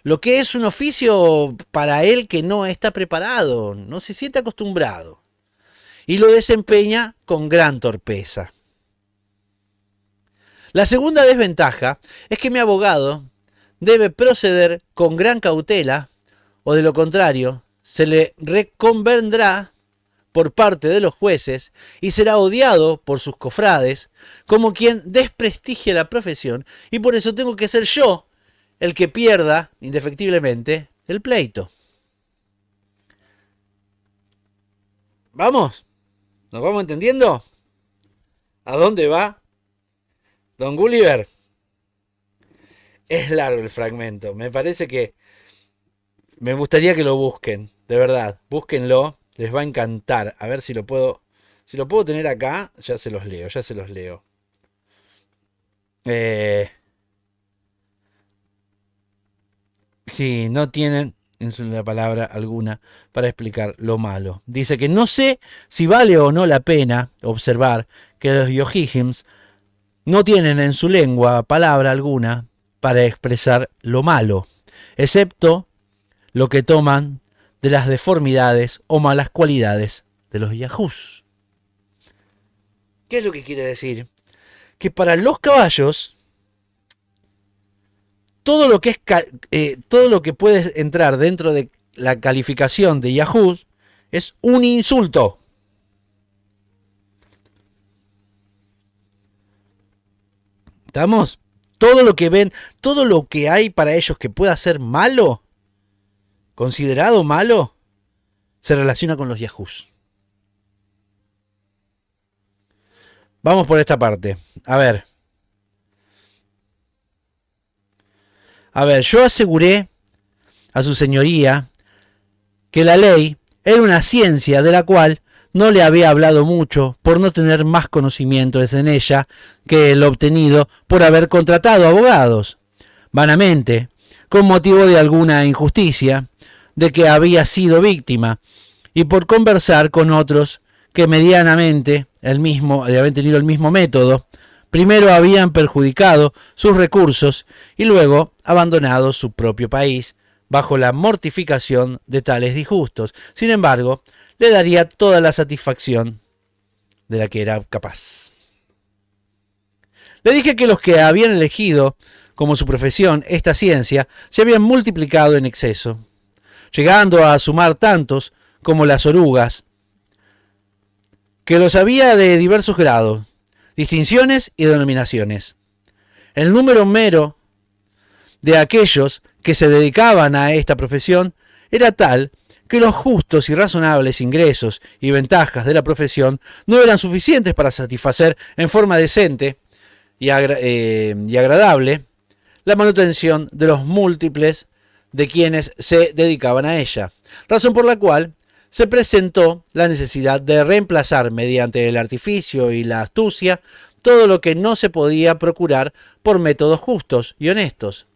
Lo que es un oficio para él que no está preparado, no se siente acostumbrado. Y lo desempeña con gran torpeza. La segunda desventaja es que mi abogado debe proceder con gran cautela, o de lo contrario, se le reconvendrá por parte de los jueces y será odiado por sus cofrades como quien desprestigia la profesión, y por eso tengo que ser yo el que pierda indefectiblemente el pleito. ¿Vamos? ¿Nos vamos entendiendo? ¿A dónde va Don Gulliver? Es largo el fragmento. Me parece que me gustaría que lo busquen. De verdad, búsquenlo. Les va a encantar. A ver si lo puedo tener acá. Ya se los leo. Sí, no tienen en la palabra alguna para explicar lo malo. Dice que no sé si vale o no la pena observar que los yohijims no tienen en su lengua palabra alguna para expresar lo malo, excepto lo que toman de las deformidades o malas cualidades de los yahoos. ¿Qué es lo que quiere decir? Que para los caballos, todo lo que puede entrar dentro de la calificación de Yahoo es un insulto. ¿Estamos? Todo lo que ven, todo lo que hay para ellos que pueda ser malo, considerado malo, se relaciona con los yahoos. Vamos por esta parte. A ver, yo aseguré a su señoría que la ley era una ciencia de la cual no le había hablado mucho por no tener más conocimientos en ella que el obtenido por haber contratado abogados, vanamente, con motivo de alguna injusticia de que había sido víctima, y por conversar con otros que medianamente habían tenido el mismo método, primero habían perjudicado sus recursos y luego abandonado su propio país bajo la mortificación de tales disgustos. Sin embargo, le daría toda la satisfacción de la que era capaz. Le dije que los que habían elegido como su profesión esta ciencia se habían multiplicado en exceso, llegando a sumar tantos como las orugas, que los había de diversos grados, distinciones y denominaciones. El número mero de aquellos que se dedicaban a esta profesión era tal que los justos y razonables ingresos y ventajas de la profesión no eran suficientes para satisfacer en forma decente y agradable la manutención de los múltiples de quienes se dedicaban a ella, razón por la cual se presentó la necesidad de reemplazar mediante el artificio y la astucia todo lo que no se podía procurar por métodos justos y honestos,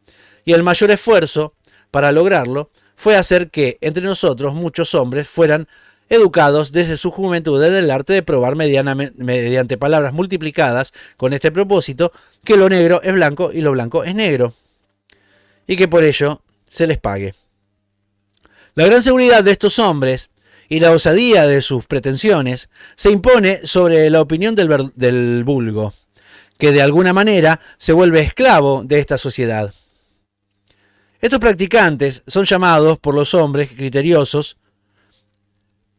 y el mayor esfuerzo para lograrlo fue hacer que entre nosotros muchos hombres fueran educados desde su juventud en el arte de probar mediante palabras multiplicadas con este propósito que lo negro es blanco y lo blanco es negro, y que por ello se les pague. La gran seguridad de estos hombres y la osadía de sus pretensiones se impone sobre la opinión del vulgo, que de alguna manera se vuelve esclavo de esta sociedad. Estos practicantes son llamados por los hombres criteriosos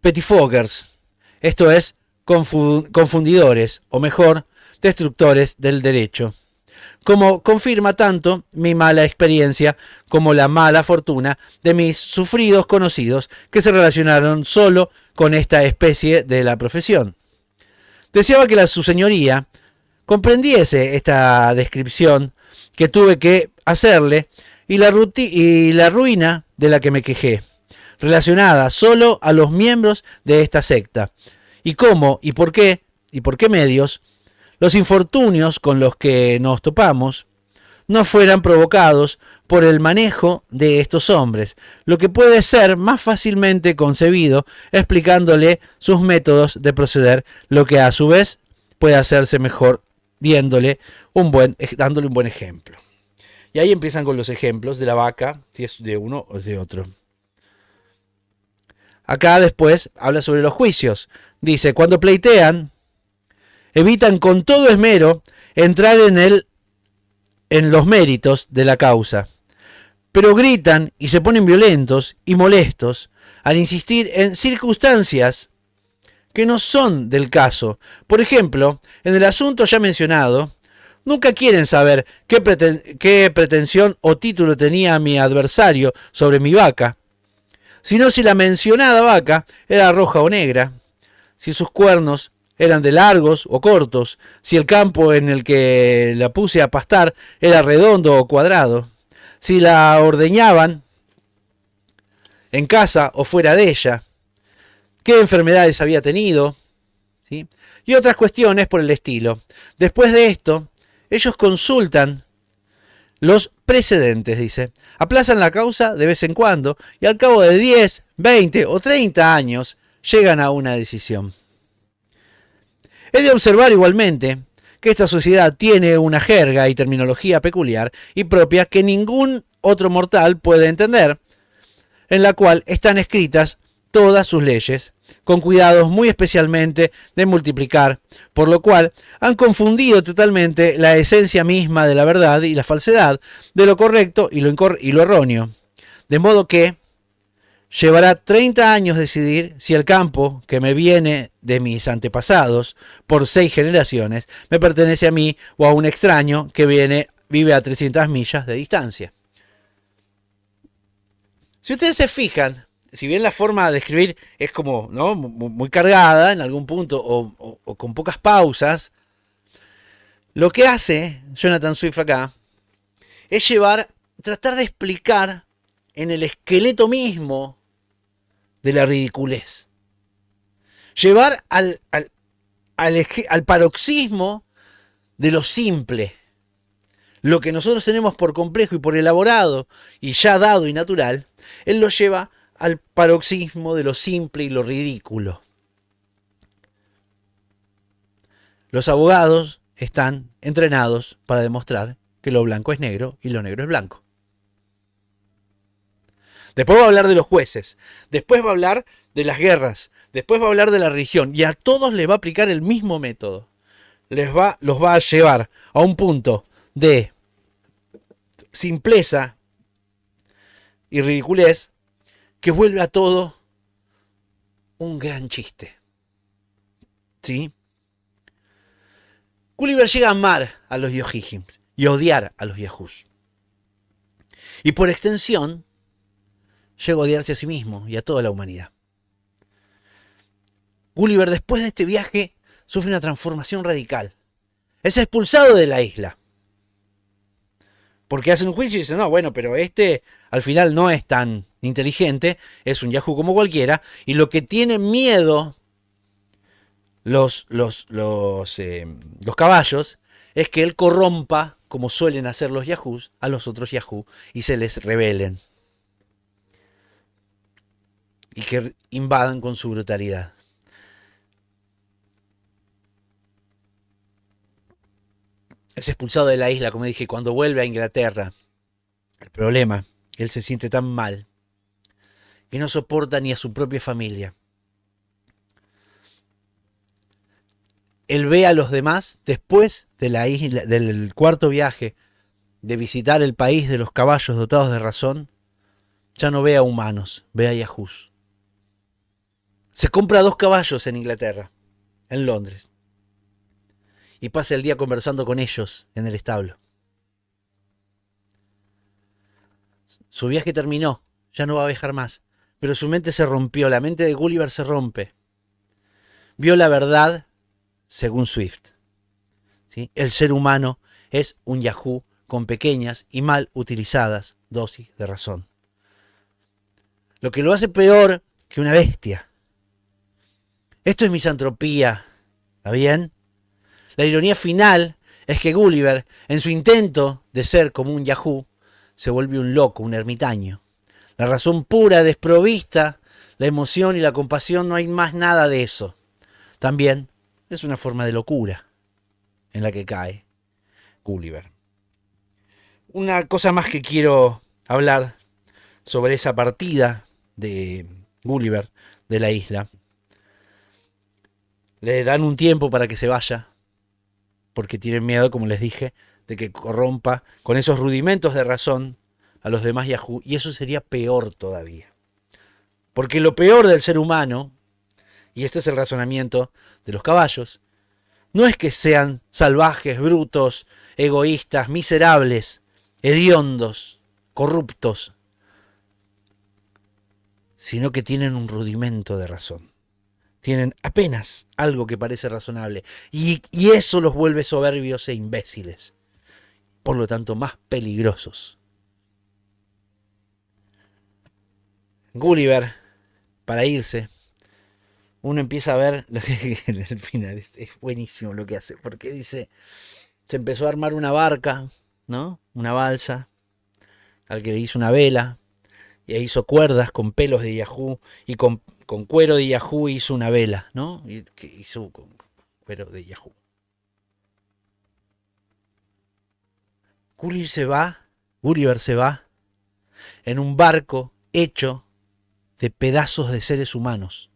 pettifoggers, esto es, confundidores, o mejor, destructores del derecho. Como confirma tanto mi mala experiencia como la mala fortuna de mis sufridos conocidos que se relacionaron solo con esta especie de la profesión. Deseaba que su señoría comprendiese esta descripción que tuve que hacerle y la ruina de la que me quejé, relacionada solo a los miembros de esta secta, y cómo y por qué medios los infortunios con los que nos topamos no fueran provocados por el manejo de estos hombres, lo que puede ser más fácilmente concebido explicándole sus métodos de proceder, lo que a su vez puede hacerse mejor dándole un buen ejemplo. Y ahí empiezan con los ejemplos de la vaca, si es de uno o de otro. Acá después habla sobre los juicios. Dice, cuando pleitean, evitan con todo esmero entrar en los méritos de la causa, pero gritan y se ponen violentos y molestos al insistir en circunstancias que no son del caso. Por ejemplo, en el asunto ya mencionado, nunca quieren saber qué pretensión o título tenía mi adversario sobre mi vaca, sino si la mencionada vaca era roja o negra, si sus cuernos eran de largos o cortos, si el campo en el que la puse a pastar era redondo o cuadrado, si la ordeñaban en casa o fuera de ella, qué enfermedades había tenido, ¿sí? Y otras cuestiones por el estilo. Después de esto, ellos consultan los precedentes, dice. Aplazan la causa de vez en cuando y al cabo de 10, 20 o 30 años llegan a una decisión. He de observar igualmente que esta sociedad tiene una jerga y terminología peculiar y propia que ningún otro mortal puede entender, en la cual están escritas todas sus leyes, con cuidados muy especialmente de multiplicar, por lo cual han confundido totalmente la esencia misma de la verdad y la falsedad, de lo correcto y lo erróneo, de modo que llevará 30 años decidir si el campo que me viene de mis antepasados por 6 generaciones me pertenece a mí o a un extraño que vive a 300 millas de distancia. Si ustedes se fijan, si bien la forma de escribir es como, ¿no?, muy cargada en algún punto o con pocas pausas, lo que hace Jonathan Swift acá es tratar de explicar en el esqueleto mismo de la ridiculez. Llevar al paroxismo de lo simple. Lo que nosotros tenemos por complejo y por elaborado y ya dado y natural, él lo lleva al paroxismo de lo simple y lo ridículo. Los abogados están entrenados para demostrar que lo blanco es negro y lo negro es blanco. Después va a hablar de los jueces, después va a hablar de las guerras, después va a hablar de la religión y a todos les va a aplicar el mismo método. Los va a llevar a un punto de simpleza y ridiculez que vuelve a todo un gran chiste. ¿Sí? Gulliver llega a amar a los Yohigims y odiar a los Yahoos. Y por extensión, llega a odiarse a sí mismo y a toda la humanidad. Gulliver, después de este viaje, sufre una transformación radical. Es expulsado de la isla. Porque hacen un juicio y dicen, no, bueno, pero este al final no es tan inteligente, es un Yahoo como cualquiera, y lo que tienen miedo los caballos es que él corrompa, como suelen hacer los Yahoos, a los otros Yahoo y se les rebelen. Y que invadan con su brutalidad. Es expulsado de la isla, como dije, cuando vuelve a Inglaterra. El problema, él se siente tan mal que no soporta ni a su propia familia. Él ve a los demás después de la isla, del cuarto viaje, de visitar el país de los caballos dotados de razón, ya no ve a humanos, ve a Yahoos. Se compra 2 caballos en Inglaterra, en Londres, y pasa el día conversando con ellos en el establo. Su viaje terminó, ya no va a viajar más, pero su mente se rompió, la mente de Gulliver se rompe. Vio la verdad según Swift. ¿Sí? El ser humano es un Yahoo con pequeñas y mal utilizadas dosis de razón. Lo que lo hace peor que una bestia Esto es misantropía, ¿está bien? La ironía final es que Gulliver, en su intento de ser como un Yahoo, se vuelve un loco, un ermitaño. La razón pura, desprovista, la emoción y la compasión, no hay más nada de eso. También es una forma de locura en la que cae Gulliver. Una cosa más que quiero hablar sobre esa partida de Gulliver de la isla. Le dan un tiempo para que se vaya, porque tienen miedo, como les dije, de que corrompa con esos rudimentos de razón a los demás Yahoo, y eso sería peor todavía. Porque lo peor del ser humano, y este es el razonamiento de los caballos, no es que sean salvajes, brutos, egoístas, miserables, hediondos, corruptos, sino que tienen un rudimento de razón. Tienen apenas algo que parece razonable, y eso los vuelve soberbios e imbéciles, por lo tanto más peligrosos. Gulliver, para irse, uno empieza a ver lo que en el final es buenísimo lo que hace, porque dice, se empezó a armar una barca, ¿no? Una balsa, al que le hizo una vela, y ahí hizo cuerdas con pelos de Yahoo, y con cuero de Yahoo hizo una vela, ¿no? Y que hizo con cuero de Yahoo. Gulliver se va en un barco hecho de pedazos de seres humanos.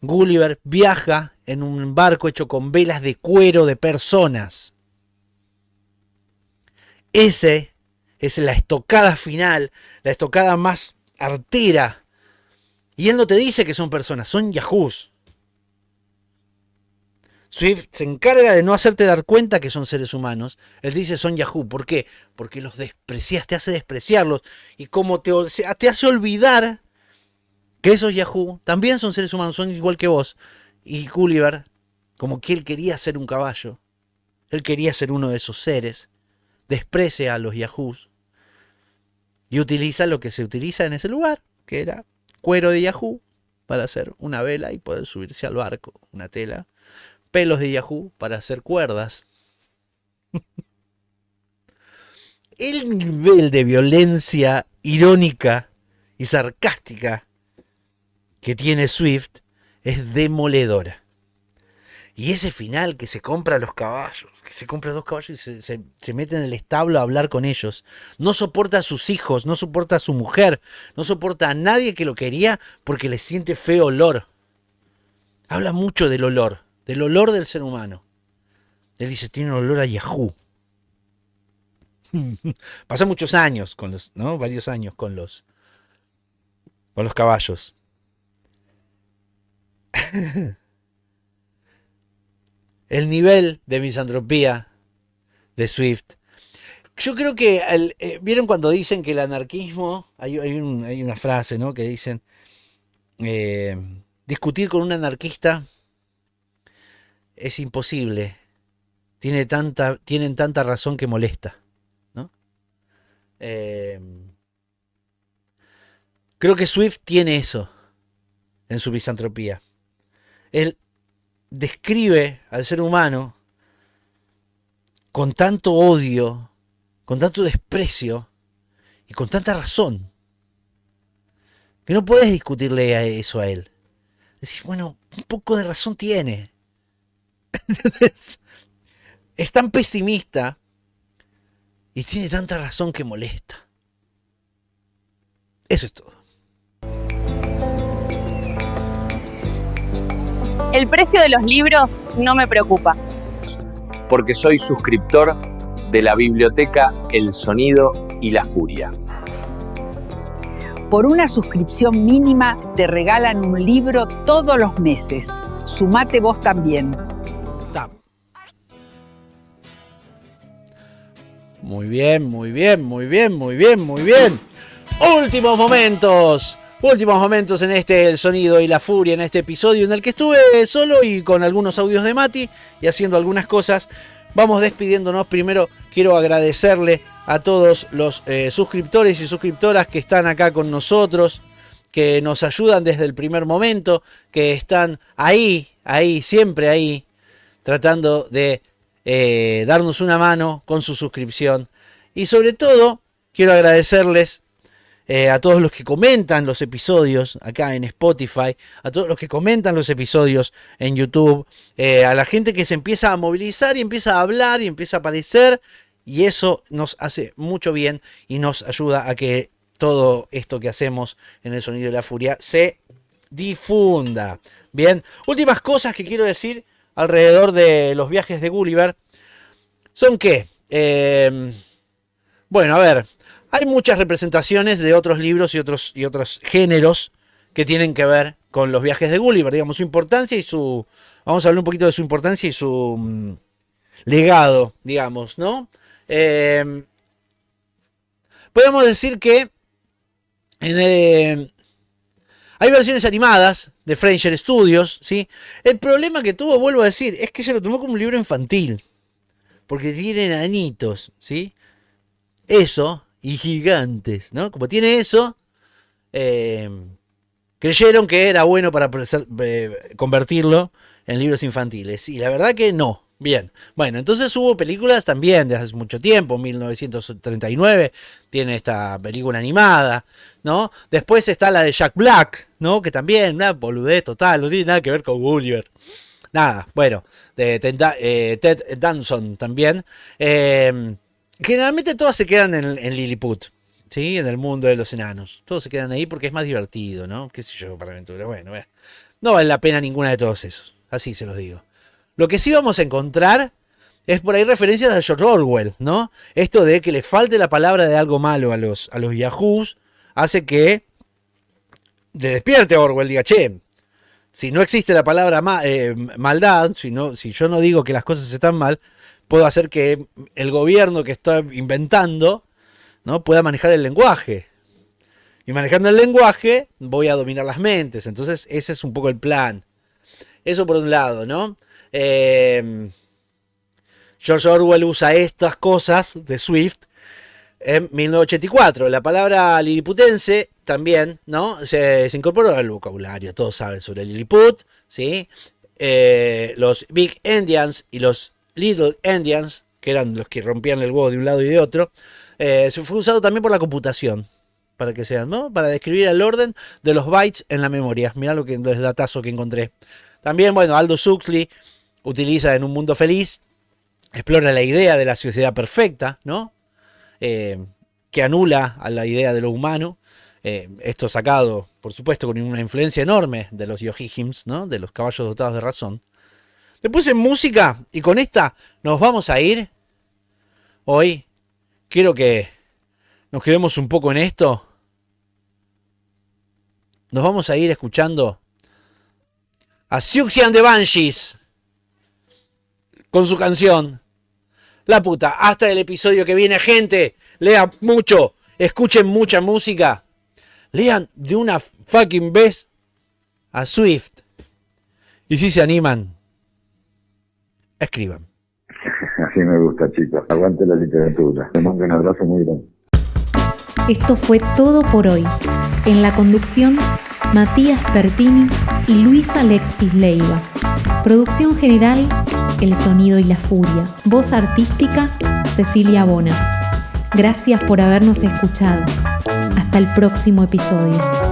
Gulliver viaja en un barco hecho con velas de cuero de personas. Ese es la estocada final, la estocada más artera. Y él no te dice que son personas, son Yahoos. Swift se encarga de no hacerte dar cuenta que son seres humanos. Él dice son Yahoo. ¿Por qué? Porque los desprecias, te hace despreciarlos. Y como te hace olvidar que esos Yahoo también son seres humanos, son igual que vos. Y Gulliver, como que él quería ser un caballo, él quería ser uno de esos seres, desprecia a los Yahoos y utiliza lo que se utiliza en ese lugar, que era cuero de Yahoo para hacer una vela y poder subirse al barco, una tela, pelos de Yahoo para hacer cuerdas. El nivel de violencia irónica y sarcástica que tiene Swift es demoledora. Y ese final que se compra los caballos, que se compra 2 caballos y se mete en el establo a hablar con ellos. No soporta a sus hijos, no soporta a su mujer, no soporta a nadie que lo quería porque le siente feo olor. Habla mucho del olor del ser humano. Él dice, tiene olor a Yahoo. Pasa muchos años con los, ¿no? Varios años con los caballos. El nivel de misantropía de Swift. Yo creo que, ¿vieron cuando dicen que el anarquismo, hay una frase, ¿no? Que dicen, discutir con un anarquista es imposible. Tienen tanta razón que molesta, ¿no? Creo que Swift tiene eso en su misantropía. Él describe al ser humano con tanto odio, con tanto desprecio y con tanta razón, que no puedes discutirle eso a él. Decís, bueno, un poco de razón tiene. Es tan pesimista y tiene tanta razón que molesta. Eso es todo. El precio de los libros no me preocupa. Porque soy suscriptor de la biblioteca El Sonido y la Furia. Por una suscripción mínima te regalan un libro todos los meses. Sumate vos también. Stop. Muy bien, muy bien, muy bien, muy bien, muy bien. Últimos momentos en este El Sonido y la Furia, en este episodio en el que estuve solo y con algunos audios de Mati y haciendo algunas cosas. Vamos despidiéndonos. Primero quiero agradecerle a todos los suscriptores y suscriptoras que están acá con nosotros que nos ayudan desde el primer momento, que están ahí, siempre ahí, tratando de darnos una mano con su suscripción. Y sobre todo, quiero agradecerles a todos los que comentan los episodios acá en Spotify, a todos los que comentan los episodios en YouTube, a la gente que se empieza a movilizar y empieza a hablar y empieza a aparecer, y eso nos hace mucho bien y nos ayuda a que todo esto que hacemos en El Sonido de la Furia se difunda. Bien, últimas cosas que quiero decir alrededor de los viajes de Gulliver son que, bueno, a ver, hay muchas representaciones de otros libros y otros géneros que tienen que ver con los viajes de Gulliver, digamos, su importancia y su... Vamos a hablar un poquito de su importancia y su legado, digamos, ¿no? Podemos decir que hay versiones animadas de Fraser Studios, ¿sí? El problema que tuvo, vuelvo a decir, es que se lo tomó como un libro infantil, porque tiene enanitos, ¿sí? Eso... y gigantes, ¿no? Como tiene eso, creyeron que era bueno para convertirlo en libros infantiles. Y la verdad que no. Bien. Bueno, entonces hubo películas también de hace mucho tiempo. 1939 tiene esta película animada, ¿no? Después está la de Jack Black, ¿no? Que también, una boludez total, no tiene nada que ver con Gulliver. Nada, bueno, de Ted Danson también. Generalmente todas se quedan en Lilliput, ¿sí? En el mundo de los enanos. Todos se quedan ahí porque es más divertido, ¿no? Qué sé yo, para aventura. Bueno, no vale la pena ninguna de todos esos. Así se los digo. Lo que sí vamos a encontrar es por ahí referencias a George Orwell, ¿no? Esto de que le falte la palabra de algo malo a los yahoos hace que le despierte a Orwell. Diga, che, si no existe la palabra maldad, si yo no digo que las cosas están mal, puedo hacer que el gobierno que está inventando, ¿no?, pueda manejar el lenguaje. Y manejando el lenguaje voy a dominar las mentes. Entonces ese es un poco el plan. Eso por un lado, ¿no? George Orwell usa estas cosas de Swift en 1984. La palabra liliputense también, ¿no?, se incorporó al vocabulario. Todos saben sobre Lilliput, ¿sí? Los Big Endians y los Little Endians, que eran los que rompían el huevo de un lado y de otro, se fue usado también por la computación, para que sean, ¿no?, para describir el orden de los bytes en la memoria. Mirá el datazo que encontré. También, bueno, Aldous Huxley utiliza En un mundo feliz, explora la idea de la sociedad perfecta, ¿no?, que anula a la idea de lo humano. Esto sacado, por supuesto, con una influencia enorme de los Yohihims, ¿no?, de los caballos dotados de razón. Después en música, y con esta nos vamos a ir. Hoy quiero que nos quedemos un poco en esto. Nos vamos a ir escuchando a Siouxsie and the Banshees con su canción La Puta. Hasta el episodio que viene, gente. Lean mucho, escuchen mucha música. Lean de una fucking vez a Swift. Y si se animan, escriban. Así me gusta, chicos. Aguante la literatura. Les mando un abrazo muy grande. Esto fue todo por hoy. En la conducción, Matías Pertini y Luis Alexis Leiva. Producción general, El Sonido y la Furia. Voz artística, Cecilia Bona. Gracias por habernos escuchado. Hasta el próximo episodio.